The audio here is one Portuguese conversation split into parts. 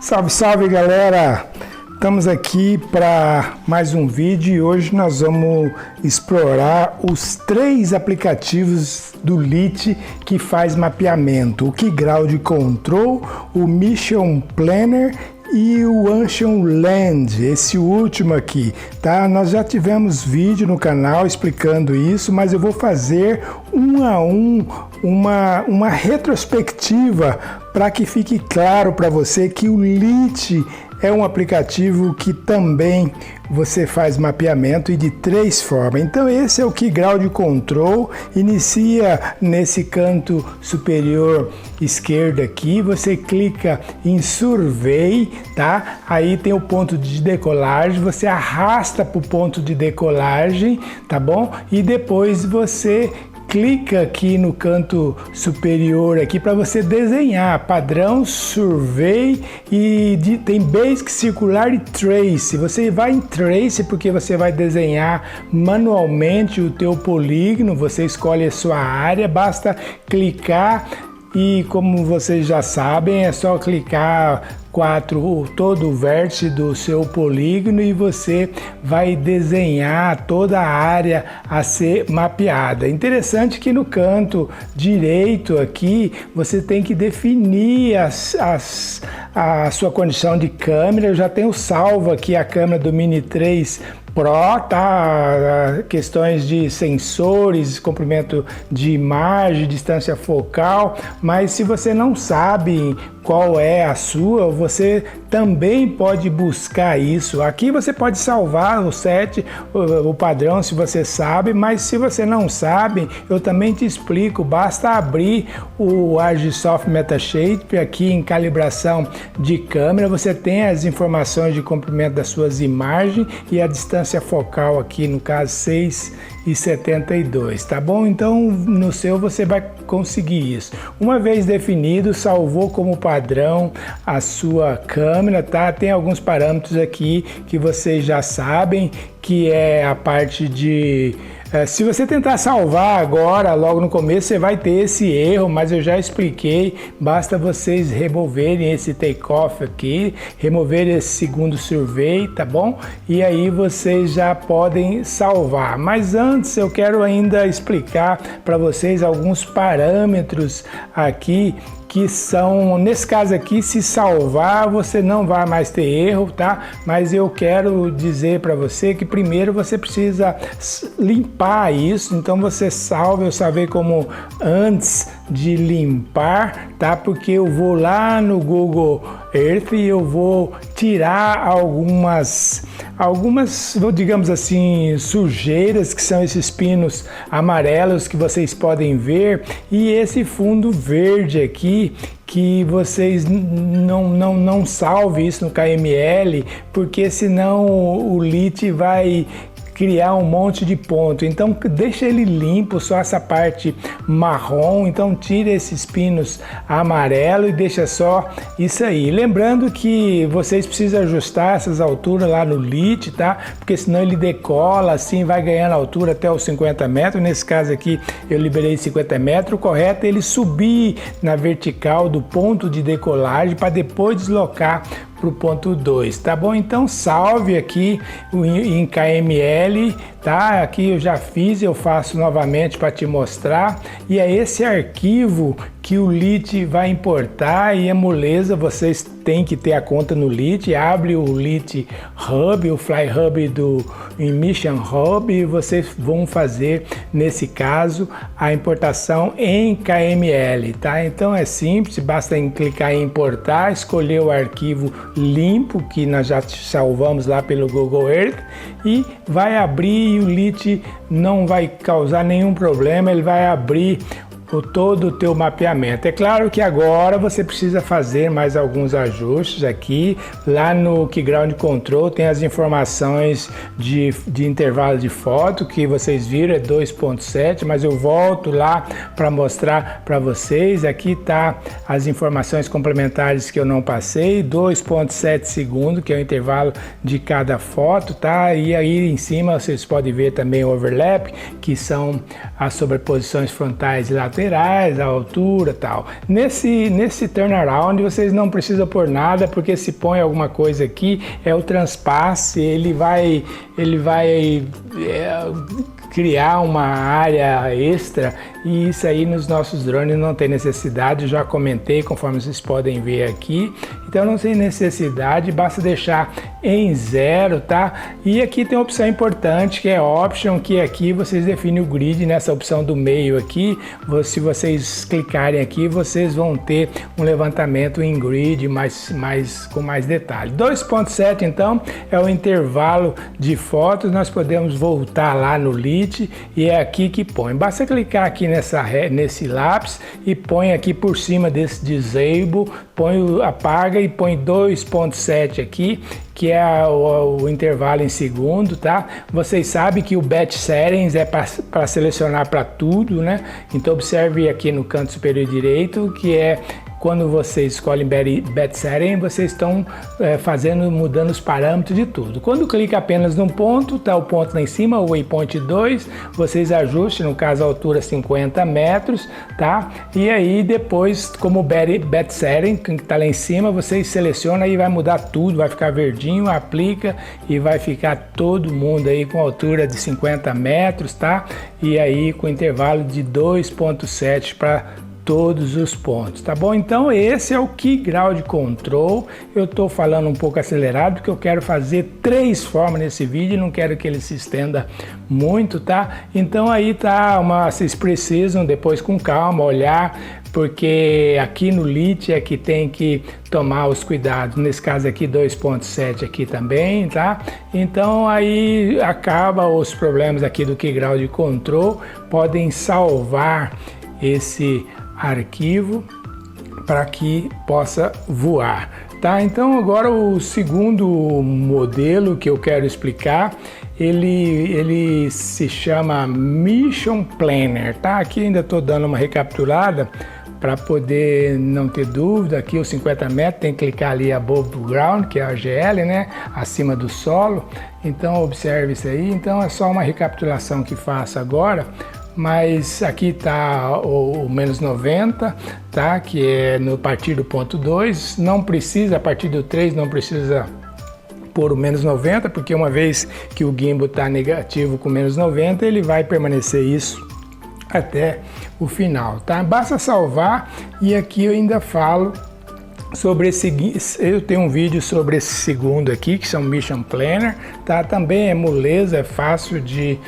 Salve, salve galera! Estamos aqui para mais um vídeo e hoje nós vamos explorar os 3 aplicativos do LIT que faz mapeamento: o KeyGround Control, o Mission Planner e o Ancient Land, esse último aqui, tá? Nós já tivemos vídeo no canal explicando isso, mas eu vou fazer um a um uma retrospectiva para que fique claro para você que o LIT é um aplicativo que também você faz mapeamento e de 3 formas. Então esse é o KeyGround Control, inicia nesse canto superior esquerdo aqui, você clica em Survey, tá? Aí tem o ponto de decolagem, você arrasta para o ponto de decolagem, tá bom? E depois você clica aqui no canto superior aqui para você desenhar padrão, survey e tem basic, circular e trace. Você vai em trace porque você vai desenhar manualmente o teu polígono, você escolhe a sua área, basta clicar e, como vocês já sabem, é só clicar todo o vértice do seu polígono e você vai desenhar toda a área a ser mapeada. Interessante que no canto direito aqui você tem que definir a sua condição de câmera. Eu já tenho salvo aqui a câmera do Mini 3 Pro, tá? Questões de sensores, comprimento de imagem, distância focal, mas se você não sabe qual é a sua, você também pode buscar isso. Aqui você pode salvar o set, o padrão, se você sabe, mas se você não sabe, eu também te explico. Basta abrir o Argisoft Metashape aqui em calibração de câmera, você tem as informações de comprimento das suas imagens e a distância focal aqui, no caso 6,72, tá bom? Então no seu você vai conseguir isso. Uma vez definido, salvou como padrão a sua câmera, tá? Tem alguns parâmetros aqui que vocês já sabem, que é a parte de... Se você tentar salvar agora, logo no começo, você vai ter esse erro, mas eu já expliquei, basta vocês removerem esse take-off aqui, remover esse segundo survey, tá bom? E aí vocês já podem salvar. Mas antes eu quero ainda explicar para vocês alguns parâmetros aqui que são, nesse caso aqui, se salvar, você não vai mais ter erro, tá? Mas eu quero dizer para você que primeiro você precisa limpar isso, então você salva, eu salvei como antes de limpar, tá? Porque eu vou lá no Google Earth e eu vou tirar algumas, digamos assim, sujeiras, que são esses pinos amarelos que vocês podem ver, e esse fundo verde aqui, que vocês não salve isso no KML, porque senão o LIT vai criar um monte de ponto. Então deixa ele limpo, só essa parte marrom, então tira esses pinos amarelo e deixa só isso aí. Lembrando que vocês precisam ajustar essas alturas lá no LIT, tá? Porque senão ele decola, assim vai ganhando altura até os 50 metros. Nesse caso aqui eu liberei 50 metros, o correto é ele subir na vertical do ponto de decolagem para depois deslocar para o ponto 2, tá bom? Então salve aqui em KML, tá? Aqui eu já fiz, eu faço novamente para te mostrar, e é esse arquivo que o LIT vai importar, e é moleza, vocês têm que ter a conta no LIT, abre o LIT Hub, o Fly Hub do Mission Hub, e vocês vão fazer, nesse caso, a importação em KML, tá? Então é simples, basta clicar em importar, escolher o arquivo limpo, que nós já salvamos lá pelo Google Earth, e vai abrir, e o LIT não vai causar nenhum problema, ele vai abrir todo o teu mapeamento. É claro que agora você precisa fazer mais alguns ajustes aqui. Lá no KeyGround Control tem as informações de intervalo de foto que vocês viram, é 2.7, mas eu volto lá para mostrar para vocês. Aqui tá as informações complementares que eu não passei, 2.7 segundos, que é o intervalo de cada foto, tá? E aí em cima vocês podem ver também o overlap, que são as sobreposições frontais e laterais. laterais, a altura e tal. Nesse turnaround vocês não precisam pôr nada, porque se põe alguma coisa aqui, é o transpasse, ele vai criar uma área extra, e isso aí nos nossos drones não tem necessidade, já comentei conforme vocês podem ver aqui, então não tem necessidade, basta deixar em 0, tá? E aqui tem uma opção importante que é Option, que aqui vocês definem o grid nessa opção do meio aqui. Se vocês clicarem aqui, vocês vão ter um levantamento em grid com mais detalhe. 2.7 então é o intervalo de fotos, nós podemos voltar lá no Lit e é aqui que põe. Basta clicar aqui nesse lápis e põe aqui por cima desse disable, apaga e põe 2.7 aqui, que é o intervalo em segundo, tá? Vocês sabem que o Batch Settings é para selecionar para tudo, né? Então observe aqui no canto superior direito, que é quando vocês escolhem Batch Setting, vocês estão mudando os parâmetros de tudo. Quando clica apenas num ponto, tá o ponto lá em cima, o Waypoint 2, vocês ajustem, no caso a altura 50 metros, tá? E aí depois, como Batch Setting, que tá lá em cima, vocês selecionam e vai mudar tudo, vai ficar verdinho, aplica e vai ficar todo mundo aí com altura de 50 metros, tá? E aí com intervalo de 2.7 para todos os pontos, tá bom? Então esse é o Key Ground Control. Eu tô falando um pouco acelerado porque eu quero fazer 3 formas nesse vídeo, não quero que ele se estenda muito, tá? Então aí tá, vocês precisam depois com calma olhar, porque aqui no Lit é que tem que tomar os cuidados, nesse caso aqui 2.7 aqui também, tá? Então aí acaba os problemas aqui do Key Ground Control, podem salvar esse arquivo para que possa voar, tá? Então agora o segundo modelo que eu quero explicar, ele se chama Mission Planner, tá? Aqui ainda estou dando uma recapitulada para poder não ter dúvida. Aqui os 50 metros tem que clicar ali above ground, que é a AGL, né? Acima do solo. Então observe isso aí. Então é só uma recapitulação que faço agora. Mas aqui está o menos 90, tá? Que é no partir do ponto 2, não precisa, a partir do 3 não precisa pôr o menos 90, porque uma vez que o gimbal está negativo com menos 90, ele vai permanecer isso até o final, tá? Basta salvar, e aqui eu ainda falo sobre eu tenho um vídeo sobre esse segundo aqui, que são Mission Planner, tá? Também é moleza, é fácil de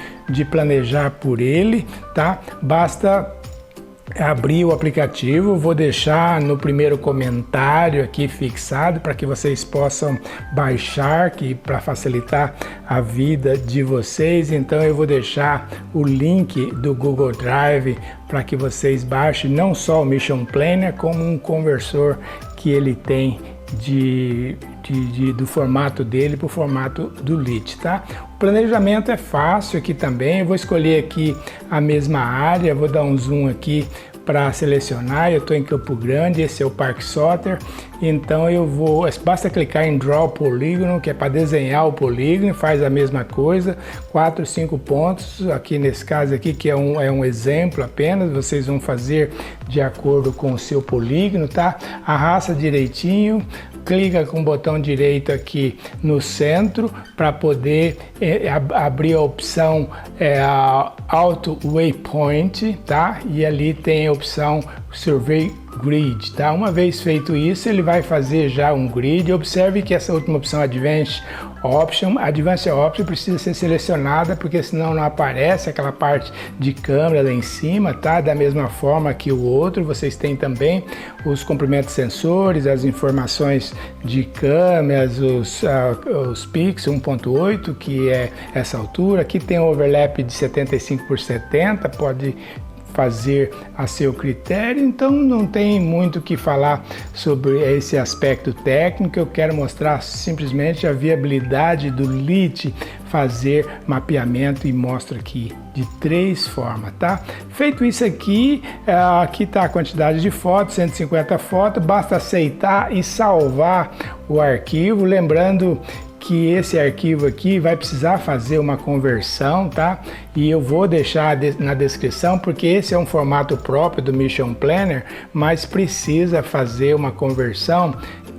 planejar por ele, tá? Basta abrir o aplicativo, vou deixar no primeiro comentário aqui fixado para que vocês possam baixar, que para facilitar a vida de vocês. Então eu vou deixar o link do Google Drive para que vocês baixem não só o Mission Planner, como um conversor que ele tem do formato dele para o formato do Lit, tá? O planejamento é fácil aqui também. Eu vou escolher aqui a mesma área, vou dar um zoom aqui para selecionar. Eu estou em Campo Grande, esse é o Parque Soter, então basta clicar em Draw Polígono, que é para desenhar o polígono, faz a mesma coisa, 4, 5 pontos, aqui nesse caso aqui, que é um exemplo apenas, vocês vão fazer de acordo com o seu polígono, tá? Arrasta direitinho, clica com o botão direito aqui no centro para poder abrir a opção Auto Waypoint, tá? E ali tem a opção Survey Grid, tá? Uma vez feito isso, ele vai fazer já um grid. Observe que essa última opção Advanced Option precisa ser selecionada, porque senão não aparece aquela parte de câmera lá em cima, tá? Da mesma forma que o outro, vocês têm também os comprimentos sensores, as informações de câmeras, os pixels 1.8, que é essa altura. Aqui tem um overlap de 75 por 70, pode fazer a seu critério, então não tem muito o que falar sobre esse aspecto técnico. Eu quero mostrar simplesmente a viabilidade do Lit fazer mapeamento, e mostro aqui de 3 formas, tá? Feito isso aqui, aqui está a quantidade de fotos, 150 fotos, basta aceitar e salvar o arquivo, lembrando que esse arquivo aqui vai precisar fazer uma conversão, tá? E eu vou deixar na descrição, porque esse é um formato próprio do Mission Planner, mas precisa fazer uma conversão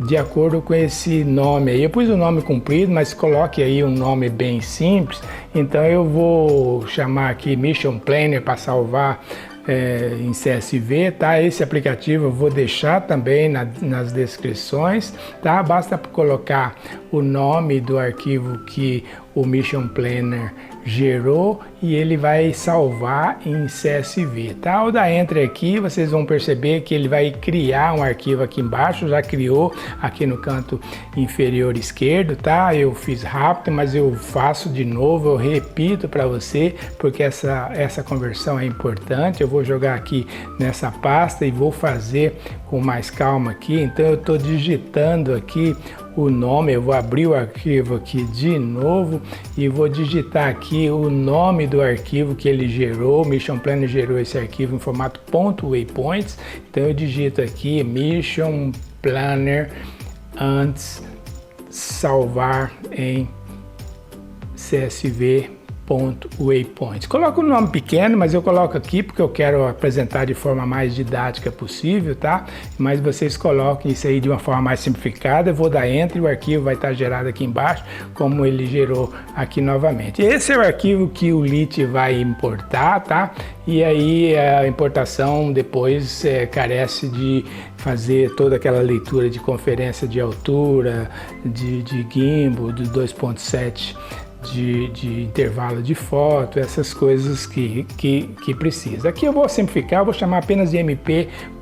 de acordo com esse nome aí. Eu pus o nome comprido, mas coloque aí um nome bem simples. Então eu vou chamar aqui Mission Planner para salvar em CSV, tá? Esse aplicativo eu vou deixar também nas descrições, tá? Basta colocar o nome do arquivo que o Mission Planner gerou e ele vai salvar em CSV, tá? Ao dar Enter aqui, vocês vão perceber que ele vai criar um arquivo aqui embaixo, já criou aqui no canto inferior esquerdo, tá? Eu fiz rápido, mas eu faço de novo, eu repito para você, porque essa conversão é importante. Eu vou jogar aqui nessa pasta e vou fazer com mais calma aqui. Então eu estou digitando aqui o nome, eu vou abrir o arquivo aqui de novo e vou digitar aqui o nome do arquivo que ele gerou. O Mission Planner gerou esse arquivo em formato .waypoints, então eu digito aqui Mission Planner antes salvar em CSV .waypoints. Coloco o nome pequeno, mas eu coloco aqui porque eu quero apresentar de forma mais didática possível, tá? Mas vocês coloquem isso aí de uma forma mais simplificada. Eu vou dar Enter e o arquivo vai estar gerado aqui embaixo, como ele gerou aqui novamente. Esse é o arquivo que o LIT vai importar, tá? E aí a importação depois carece de fazer toda aquela leitura de conferência de altura, de gimbal, do 2.7 de intervalo de foto, essas coisas que precisa. Aqui eu vou simplificar, eu vou chamar apenas de mp.csv,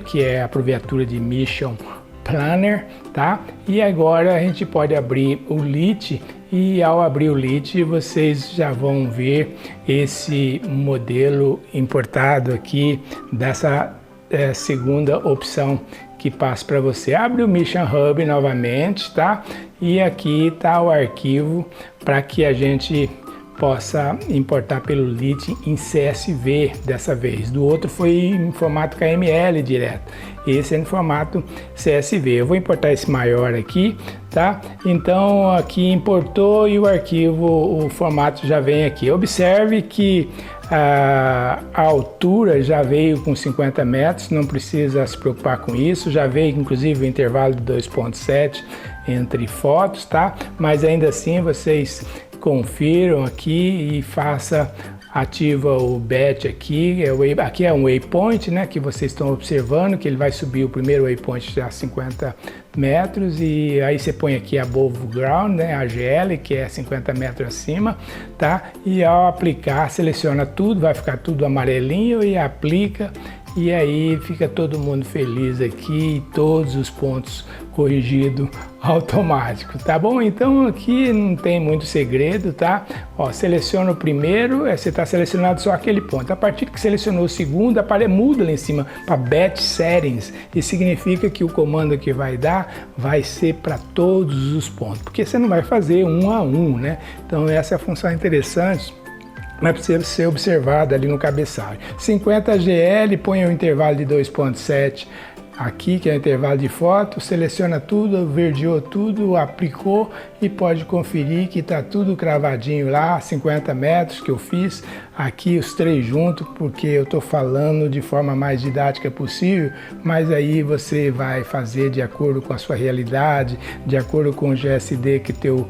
que é a abreviatura de Mission Planner, tá? E agora a gente pode abrir o LIT e ao abrir o LIT vocês já vão ver esse modelo importado aqui dessa segunda opção que passo para você. Abre o Mission Hub novamente, tá? E aqui está o arquivo para que a gente possa importar pelo LIT em CSV dessa vez. Do outro foi em formato KML direto. Esse é em formato CSV. Eu vou importar esse maior aqui, tá? Então aqui importou e o arquivo, o formato já vem aqui. Observe que a altura já veio com 50 metros, não precisa se preocupar com isso, já veio inclusive o intervalo de 2.7 entre fotos, tá? Mas ainda assim vocês confiram aqui e ativa o batch aqui, aqui é um waypoint, né, que vocês estão observando, que ele vai subir o primeiro waypoint a 50 metros e aí você põe aqui above ground, né, AGL, que é 50 metros acima, tá? E ao aplicar, seleciona tudo, vai ficar tudo amarelinho e aplica. E aí fica todo mundo feliz aqui, todos os pontos corrigido automático, tá bom? Então aqui não tem muito segredo, tá? Ó, seleciona o primeiro, você está selecionado só aquele ponto. A partir que selecionou o segundo, muda lá em cima para Batch Settings. Isso significa que o comando que vai dar vai ser para todos os pontos, porque você não vai fazer um a um, né? Então essa é a função interessante, mas precisa ser observada ali no cabeçalho. 50 GL, põe o intervalo de 2.7 aqui, que é o intervalo de foto, seleciona tudo, verdeou tudo, aplicou e pode conferir que está tudo cravadinho lá, 50 metros que eu fiz, aqui os três juntos, porque eu estou falando de forma mais didática possível, mas aí você vai fazer de acordo com a sua realidade, de acordo com o GSD que teu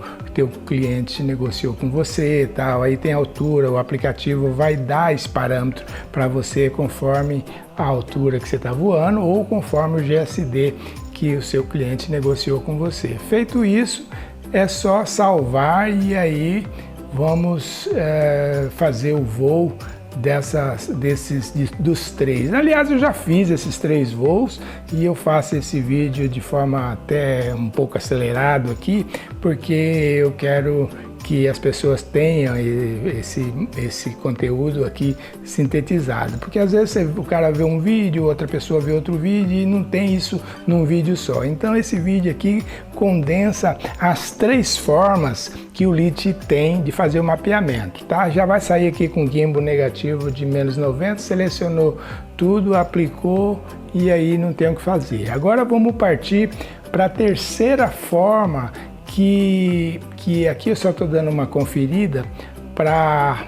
cliente negociou com você e tal. Aí tem altura, o aplicativo vai dar esse parâmetro para você conforme a altura que você está voando ou conforme o GSD que o seu cliente negociou com você. Feito isso, é só salvar e aí vamos fazer o voo dos três. Aliás, eu já fiz esses 3 voos e eu faço esse vídeo de forma até um pouco acelerado aqui, porque eu quero que as pessoas tenham esse conteúdo aqui sintetizado, porque às vezes o cara vê um vídeo, outra pessoa vê outro vídeo e não tem isso num vídeo só. Então esse vídeo aqui condensa as 3 formas que o LIT tem de fazer o mapeamento, tá? Já vai sair aqui com gimbal negativo de -90, selecionou tudo, aplicou e aí não tem o que fazer. Agora vamos partir para a terceira forma, que aqui eu só estou dando uma conferida para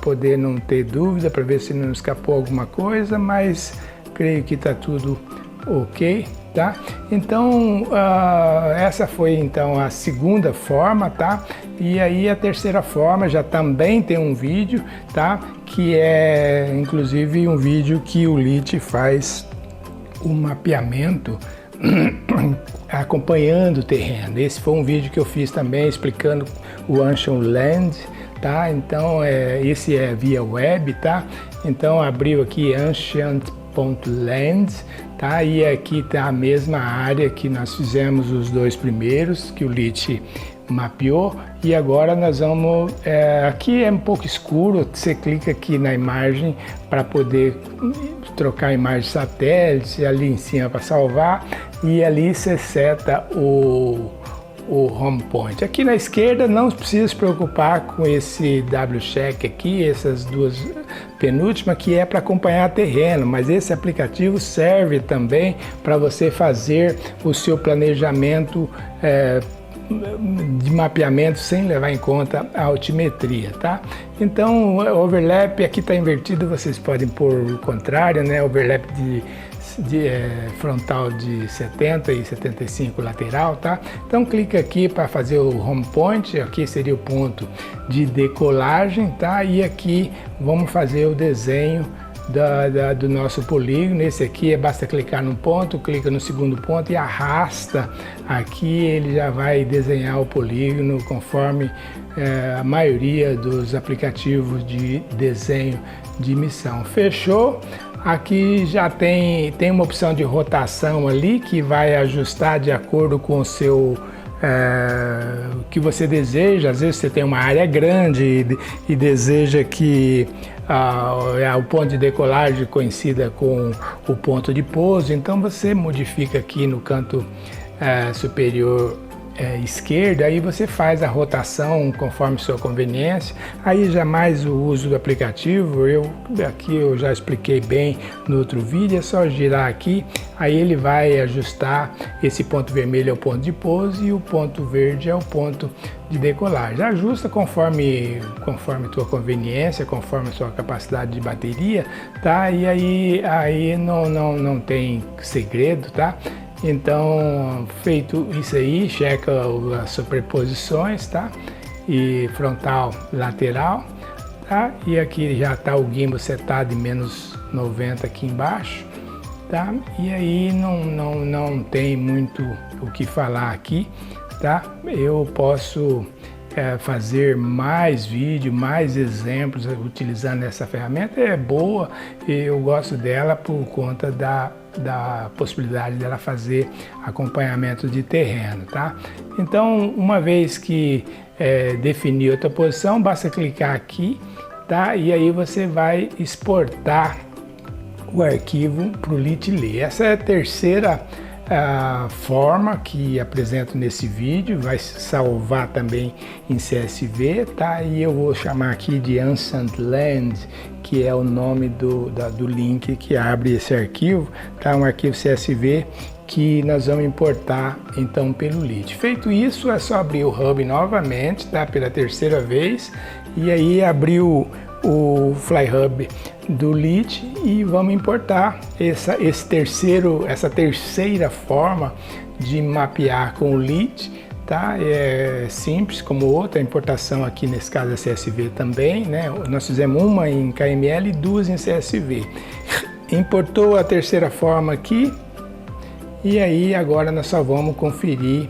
poder não ter dúvida, para ver se não escapou alguma coisa, mas creio que está tudo ok, tá? Então, essa foi então a segunda forma, tá? E aí a terceira forma já também tem um vídeo, tá? Que é inclusive um vídeo que o LIT faz o mapeamento acompanhando o terreno. Esse foi um vídeo que eu fiz também explicando o Ancient Land, tá? Então, esse é via web, tá? Então, abriu aqui ancient.land, tá? E aqui tá a mesma área que nós fizemos os dois primeiros, que o LIT mapeou, e agora nós vamos, aqui é um pouco escuro, você clica aqui na imagem para poder trocar a imagem de satélite, ali em cima para salvar, e ali você seta o home point. Aqui na esquerda não precisa se preocupar com esse W-check aqui, essas duas penúltimas, que é para acompanhar terreno, mas esse aplicativo serve também para você fazer o seu planejamento de mapeamento sem levar em conta a altimetria, tá? Então, o overlap aqui está invertido, vocês podem pôr o contrário, né? Overlap de frontal de 70 e 75 lateral, tá? Então clica aqui para fazer o home point, aqui seria o ponto de decolagem, tá? E aqui vamos fazer o desenho do nosso polígono. Esse aqui basta clicar num ponto, clica no segundo ponto e arrasta aqui, ele já vai desenhar o polígono conforme a maioria dos aplicativos de desenho de missão. Fechou? Aqui já tem uma opção de rotação ali que vai ajustar de acordo com o seu o que você deseja. Às vezes você tem uma área grande e deseja que o ponto de decolagem coincida com o ponto de pouso, então você modifica aqui no canto superior esquerdo, aí você faz a rotação conforme sua conveniência. Aí já mais o uso do aplicativo, aqui eu já expliquei bem no outro vídeo, é só girar aqui, aí ele vai ajustar esse ponto vermelho é o ponto de pouso e o ponto verde é o ponto de decolagem. Ajusta conforme tua conveniência, conforme sua capacidade de bateria, tá? E aí não tem segredo, tá? Então, feito isso aí, checa as superposições, tá? E frontal, lateral, tá? E aqui já está o gimbal setado em menos 90 aqui embaixo, tá? E aí não tem muito o que falar aqui, tá? Eu posso fazer mais vídeo, mais exemplos utilizando essa ferramenta. É boa e eu gosto dela por conta da possibilidade dela fazer acompanhamento de terreno, tá? Então, uma vez que definiu a tua posição, basta clicar aqui, tá? E aí você vai exportar o arquivo para o LIT ler. Essa é a terceira forma que apresento nesse vídeo, vai salvar também em CSV, tá? E eu vou chamar aqui de Ancient Land, que é o nome do link que abre esse arquivo, tá? Um arquivo CSV que nós vamos importar então pelo LIT. Feito isso, é só abrir o Hub novamente, tá? Pela terceira vez, e aí abrir o FlyHub do LIT e vamos importar essa terceira forma de mapear com o LIT, tá? É simples como outra, a importação aqui nesse caso é CSV também, né? Nós fizemos uma em KML e duas em CSV. Importou a terceira forma aqui e aí agora nós só vamos conferir.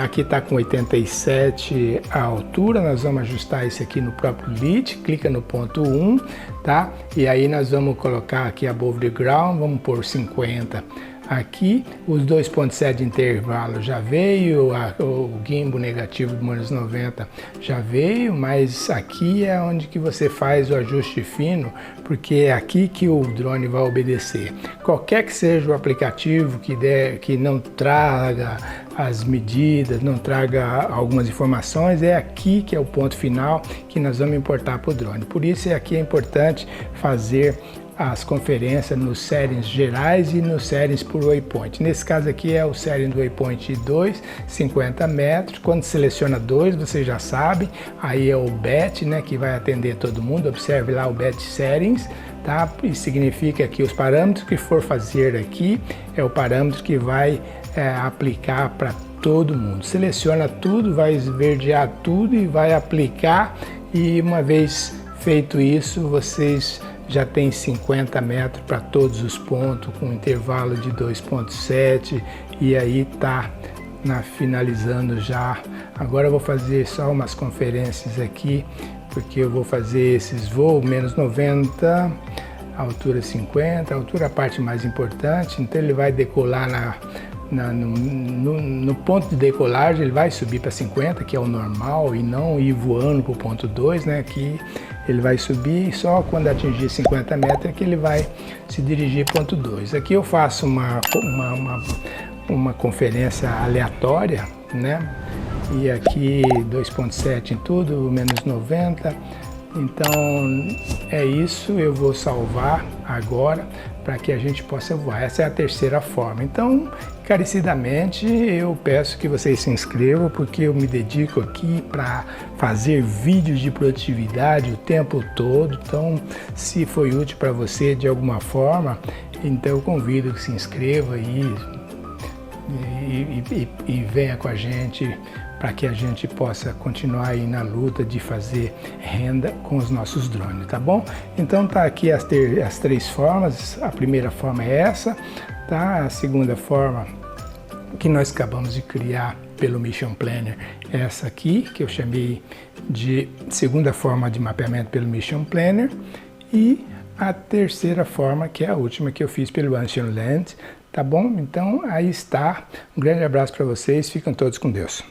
Aqui está com 87 a altura, nós vamos ajustar isso aqui no próprio LIT, clica no ponto 1, tá? E aí nós vamos colocar aqui above the ground, vamos pôr 50 aqui, os 2.7 de intervalo já veio, o gimbal negativo de menos 90 já veio, mas aqui é onde que você faz o ajuste fino, porque é aqui que o drone vai obedecer. Qualquer que seja o aplicativo que não traga as medidas, não traga algumas informações, é aqui que é o ponto final que nós vamos importar para o drone. Por isso aqui é importante fazer as conferências nos settings gerais e nos settings por waypoint. Nesse caso aqui é o setting do waypoint 2, 50 metros. Quando seleciona 2, você já sabe, aí é o BET, né, que vai atender todo mundo. Observe lá o BET Settings, tá? E significa que os parâmetros que for fazer aqui é o parâmetro que vai aplicar para todo mundo. Seleciona tudo, vai esverdear tudo e vai aplicar, e uma vez feito isso, vocês já tem 50 metros para todos os pontos, com intervalo de 2,7, e aí tá finalizando já. Agora eu vou fazer só umas conferências aqui, porque eu vou fazer esses voos, menos 90, altura 50, altura é a parte mais importante, então ele vai decolar no ponto de decolagem, ele vai subir para 50, que é o normal, e não ir voando para o ponto 2, né? Aqui ele vai subir, só quando atingir 50 metros é que ele vai se dirigir para o ponto 2. Aqui eu faço uma conferência aleatória, né? E aqui 2,7 em tudo, menos 90. Então é isso, eu vou salvar agora para que a gente possa voar. Essa é a terceira forma. Então, encarecidamente, eu peço que vocês se inscrevam, porque eu me dedico aqui para fazer vídeos de produtividade o tempo todo. Então, se foi útil para você de alguma forma, então eu convido que se inscreva e venha com a gente, para que a gente possa continuar aí na luta de fazer renda com os nossos drones, tá bom? Então tá aqui as três formas. A primeira forma é essa, tá? A segunda forma que nós acabamos de criar pelo Mission Planner é essa aqui, que eu chamei de segunda forma de mapeamento pelo Mission Planner, e a terceira forma, que é a última que eu fiz pelo Ancient Land, tá bom? Então aí está. Um grande abraço para vocês, fiquem todos com Deus.